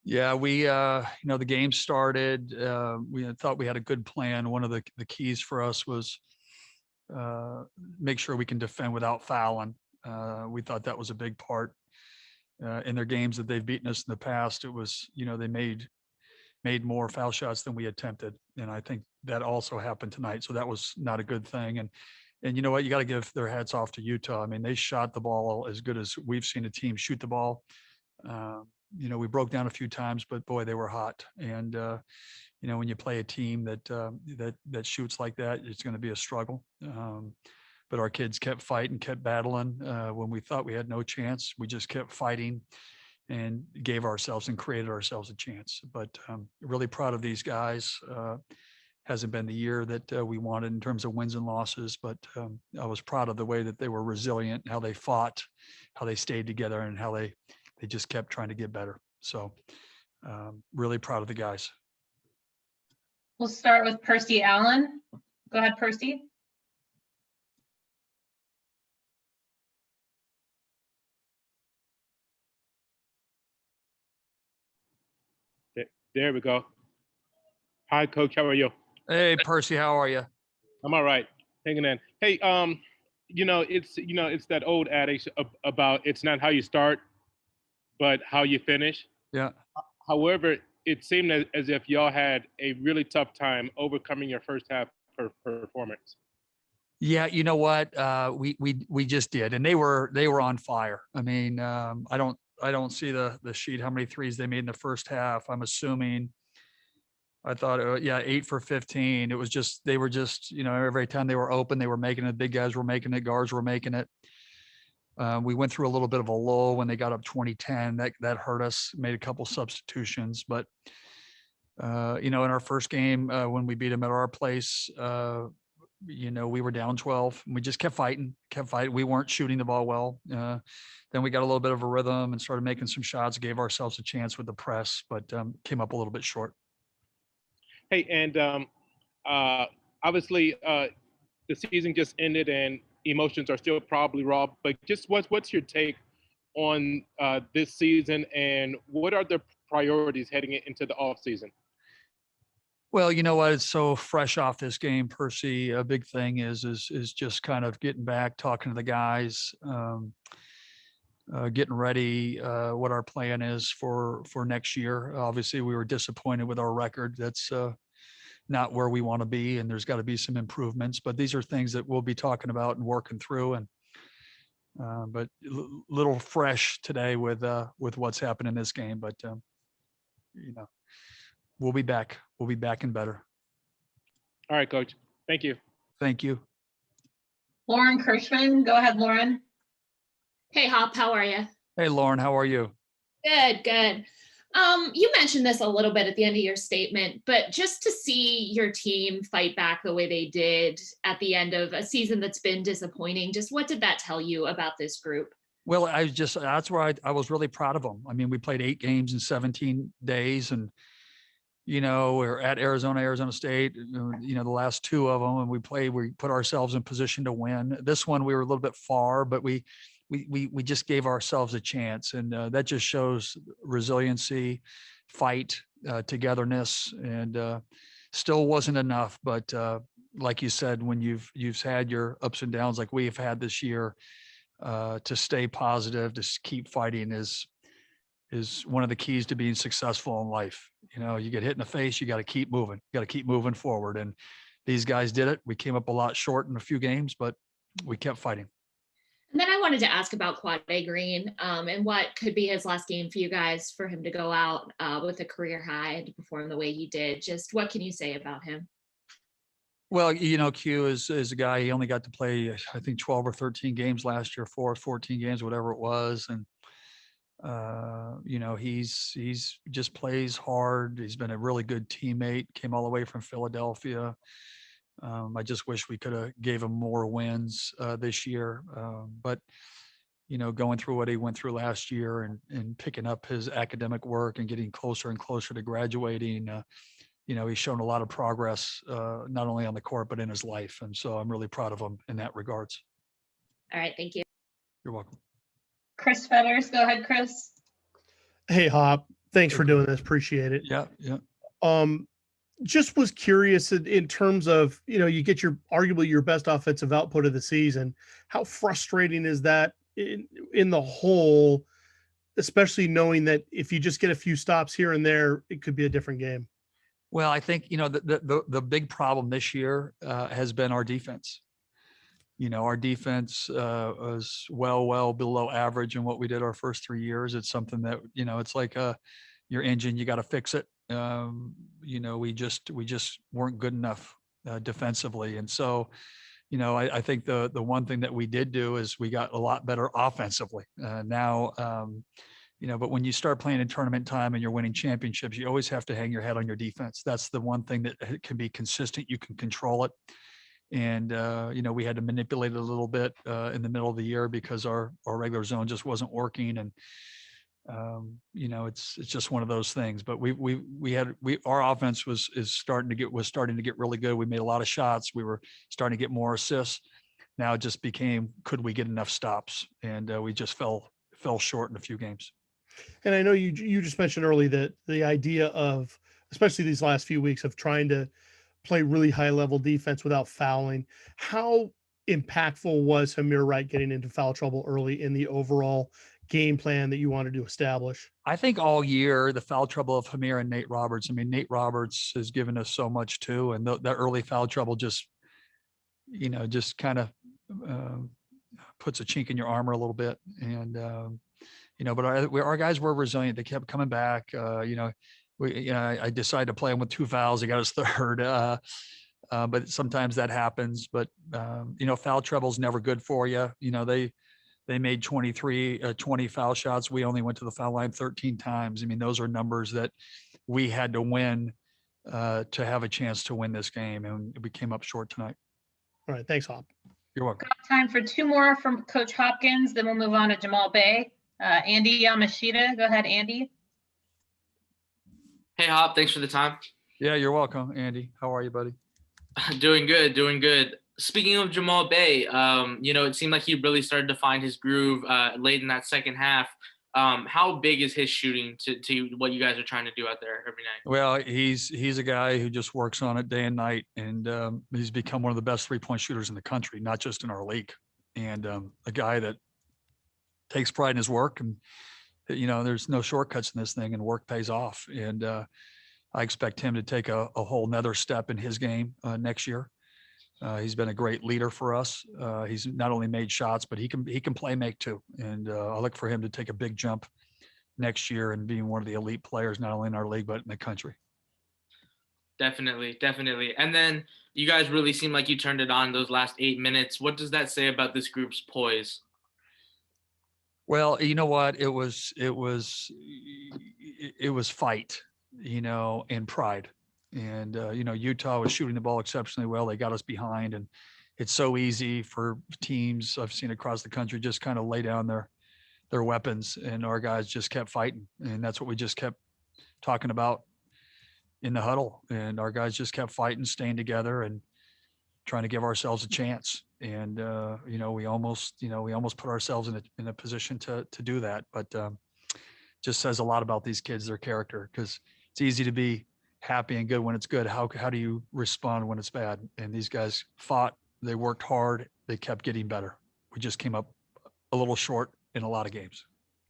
Yeah, the game started. We had thought we had a good plan. One of the keys for us was make sure we can defend without fouling. We thought that was a big part in their games that they've beaten us in the past. It was, they made more foul shots than we attempted, and I think that also happened tonight. So that was not a good thing. And you know what? You got to give their hats off to Utah. I mean, they shot the ball as good as we've seen a team shoot the ball. We broke down a few times, but boy, they were hot. And when you play a team that shoots like that, it's going to be a struggle. But our kids kept fighting, kept battling. When we thought we had no chance, we just kept fighting and gave ourselves and created ourselves a chance. But really proud of these guys. Hasn't been the year that we wanted in terms of wins and losses, but I was proud of the way that they were resilient, how they fought, how they stayed together, and how they just kept trying to get better. So really proud of the guys. We'll start with Percy Allen. Go ahead, Percy. There we go. Hi, Coach. How are you? Hey, Percy. How are you? I'm all right. Hanging in. Hey, it's that old adage about it's not how you start, but how you finish. Yeah. However, it seemed as if y'all had a really tough time overcoming your first half performance. Yeah, you know what? We just did, and they were on fire. I mean, I don't see the sheet how many threes they made in the first half. I'm assuming. I thought, 8 for 15. It was just they were just every time they were open, they were making it. Big guys were making it. Guards were making it. We went through a little bit of a lull when they got up 20-10. That hurt us. Made a couple substitutions, but in our first game when we beat them at our place. We were down 12 and we just kept fighting. We weren't shooting the ball well. Then we got a little bit of a rhythm and started making some shots, gave ourselves a chance with the press, but came up a little bit short. Hey, and obviously the season just ended and emotions are still probably raw, but just what's your take on this season and what are the priorities heading into the off season? Well, you know what? It's so fresh off this game, Percy. A big thing is just kind of getting back, talking to the guys, getting ready, what our plan is for next year. Obviously, we were disappointed with our record. That's not where we want to be, and there's got to be some improvements. But these are things that we'll be talking about and working through. And but little fresh today with what's happened in this game. But we'll be back. We'll be back and better. All right, Coach. Thank you. Thank you. Lauren Kirschman. Go ahead, Lauren. Hey, Hop. How are you? Hey, Lauren. How are you? Good. You mentioned this a little bit at the end of your statement, but just to see your team fight back the way they did at the end of a season that's been disappointing, just what did that tell you about this group? Well, that's where I was really proud of them. I mean, we played 8 games in 17 days and, we're at Arizona State, the last 2 of them, and we put ourselves in position to win. This one, we were a little bit far, but we just gave ourselves a chance. And that just shows resiliency, fight, togetherness, and still wasn't enough. But like you said, when you've had your ups and downs like we've had this year, to stay positive, to keep fighting is one of the keys to being successful in life. You get hit in the face, you got to keep moving. You got to keep moving forward. And these guys did it. We came up a lot short in a few games, but we kept fighting. And then I wanted to ask about Quade Green and what could be his last game for you guys, for him to go out with a career high and to perform the way he did. Just what can you say about him? Well, Q is a guy, he only got to play, I think 12 or 13 games last year, 14 games, whatever it was. And, he's just plays hard. He's been a really good teammate, came all the way from Philadelphia. I just wish we could have gave him more wins this year. But, going through what he went through last year and picking up his academic work and getting closer and closer to graduating, he's shown a lot of progress, not only on the court, but in his life. And so I'm really proud of him in that regards. All right. Thank you. You're welcome. Chris Fetters. Go ahead, Chris. Hey, Hop. Thanks for doing this. Appreciate it. Yeah, yeah. Just was curious in terms of, you get arguably your best offensive output of the season. How frustrating is that in the whole, especially knowing that if you just get a few stops here and there, it could be a different game? Well, I think, the big problem this year has been our defense. Our defense was well below average in what we did our first 3 years. It's something that, it's like your engine, you got to fix it. We just weren't good enough defensively. And so, I think the one thing that we did do is we got a lot better offensively now. But when you start playing in tournament time and you're winning championships, you always have to hang your head on your defense. That's the one thing that can be consistent. You can control it. And, we had to manipulate it a little bit in the middle of the year because our regular zone just wasn't working. And, it's just one of those things. But our offense was starting to get really good. We made a lot of shots. We were starting to get more assists. Now it just became, could we get enough stops? And we just fell short in a few games. And I know you just mentioned early that the idea of, especially these last few weeks, of trying to play really high level defense without fouling. How impactful was Hamir Wright getting into foul trouble early in the overall game plan that you wanted to establish? I think all year, the foul trouble of Hamir and Nate Roberts. I mean, Nate Roberts has given us so much too. And that early foul trouble just kind of puts a chink in your armor a little bit. And, but our guys were resilient. They kept coming back. I decided to play him with 2 fouls. He got his third. But sometimes that happens. But, foul trouble is never good for you. They made 20 foul shots. We only went to the foul line 13 times. I mean, those are numbers that we had to win to have a chance to win this game. And we came up short tonight. All right. Thanks, Hop. You're welcome. Got time for 2 more from Coach Hopkins, then we'll move on to Jamal Bay. Andy Yamashita. Go ahead, Andy. Hey, Hop, thanks for the time. Yeah, you're welcome, Andy. How are you, buddy? Doing good. Speaking of Jamal Bay, it seemed like he really started to find his groove late in that second half. How big is his shooting to what you guys are trying to do out there every night? Well, he's a guy who just works on it day and night, and he's become one of the best 3-point shooters in the country, not just in our league. And a guy that takes pride in his work, and there's no shortcuts in this thing, and work pays off. And I expect him to take a whole nother step in his game next year. He's been a great leader for us. He's not only made shots, but he can play make too. And I look for him to take a big jump next year and being one of the elite players, not only in our league, but in the country. Definitely. And then you guys really seem like you turned it on those last 8 minutes. What does that say about this group's poise? Well, you know what? It was fight, and pride. And, Utah was shooting the ball exceptionally well. They got us behind, and it's so easy for teams I've seen across the country just kind of lay down their weapons, and our guys just kept fighting. And that's what we just kept talking about in the huddle. And our guys just kept fighting, staying together, and trying to give ourselves a chance. And, we almost put ourselves in a position to do that. But just says a lot about these kids, their character, because it's easy to be happy and good when it's good. How do you respond when it's bad? And these guys fought, they worked hard, they kept getting better. We just came up a little short in a lot of games.